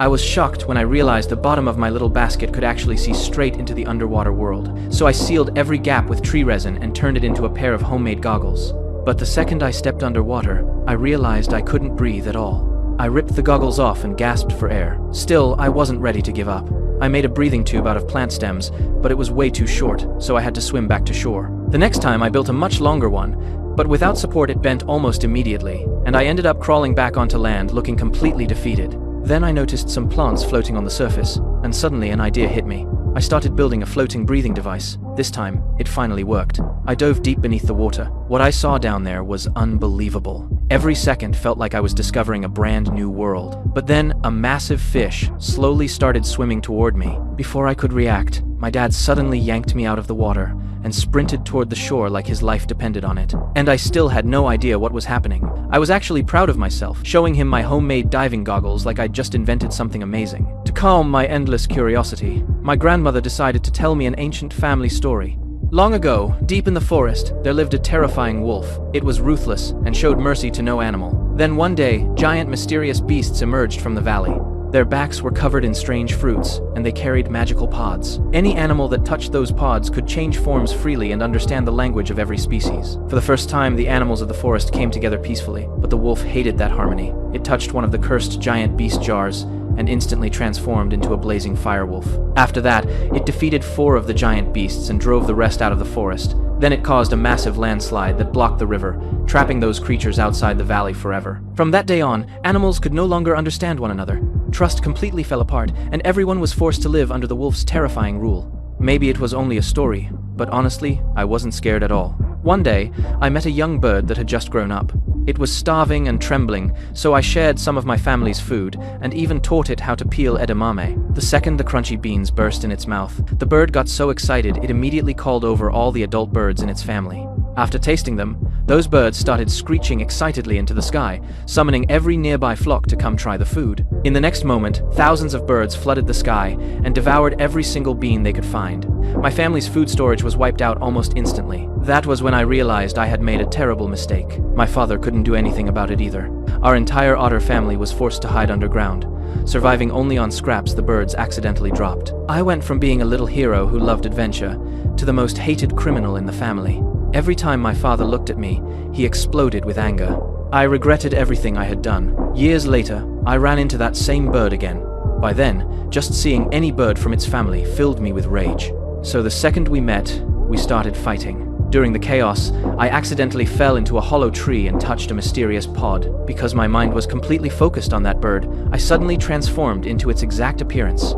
I was shocked when I realized the bottom of my little basket could actually see straight into the underwater world, so I sealed every gap with tree resin and turned it into a pair of homemade goggles. But the second I stepped underwater, I realized I couldn't breathe at all. I ripped the goggles off and gasped for air. Still, I wasn't ready to give up. I made a breathing tube out of plant stems, but it was way too short, so I had to swim back to shore. The next time I built a much longer one, but without support it bent almost immediately, and I ended up crawling back onto land looking completely defeated. Then I noticed some plants floating on the surface, and suddenly an idea hit me. I started building a floating breathing device. This time, it finally worked. I dove deep beneath the water. What I saw down there was unbelievable. Every second felt like I was discovering a brand new world. But then, a massive fish slowly started swimming toward me. Before I could react, my dad suddenly yanked me out of the water and sprinted toward the shore like his life depended on it. And I still had no idea what was happening. I was actually proud of myself, showing him my homemade diving goggles like I'd just invented something amazing. To calm my endless curiosity, my grandmother decided to tell me an ancient family story. Long ago, deep in the forest, there lived a terrifying wolf. It was ruthless and showed mercy to no animal. Then one day, giant mysterious beasts emerged from the valley. Their backs were covered in strange fruits, and they carried magical pods. Any animal that touched those pods could change forms freely and understand the language of every species. For the first time, the animals of the forest came together peacefully, but the wolf hated that harmony. It touched one of the cursed giant beast jars, and instantly transformed into a blazing firewolf. After that, it defeated 4 of the giant beasts and drove the rest out of the forest. Then it caused a massive landslide that blocked the river, trapping those creatures outside the valley forever. From that day on, animals could no longer understand one another. Trust completely fell apart, and everyone was forced to live under the wolf's terrifying rule. Maybe it was only a story, but honestly, I wasn't scared at all. One day, I met a young bird that had just grown up. It was starving and trembling, so I shared some of my family's food, and even taught it how to peel edamame. The second the crunchy beans burst in its mouth, the bird got so excited it immediately called over all the adult birds in its family. After tasting them, those birds started screeching excitedly into the sky, summoning every nearby flock to come try the food. In the next moment, thousands of birds flooded the sky and devoured every single bean they could find. My family's food storage was wiped out almost instantly. That was when I realized I had made a terrible mistake. My father couldn't do anything about it either. Our entire otter family was forced to hide underground, surviving only on scraps the birds accidentally dropped. I went from being a little hero who loved adventure to the most hated criminal in the family. Every time my father looked at me, he exploded with anger. I regretted everything I had done. Years later, I ran into that same bird again. By then, just seeing any bird from its family filled me with rage. So the second we met, we started fighting. During the chaos, I accidentally fell into a hollow tree and touched a mysterious pod. Because my mind was completely focused on that bird, I suddenly transformed into its exact appearance.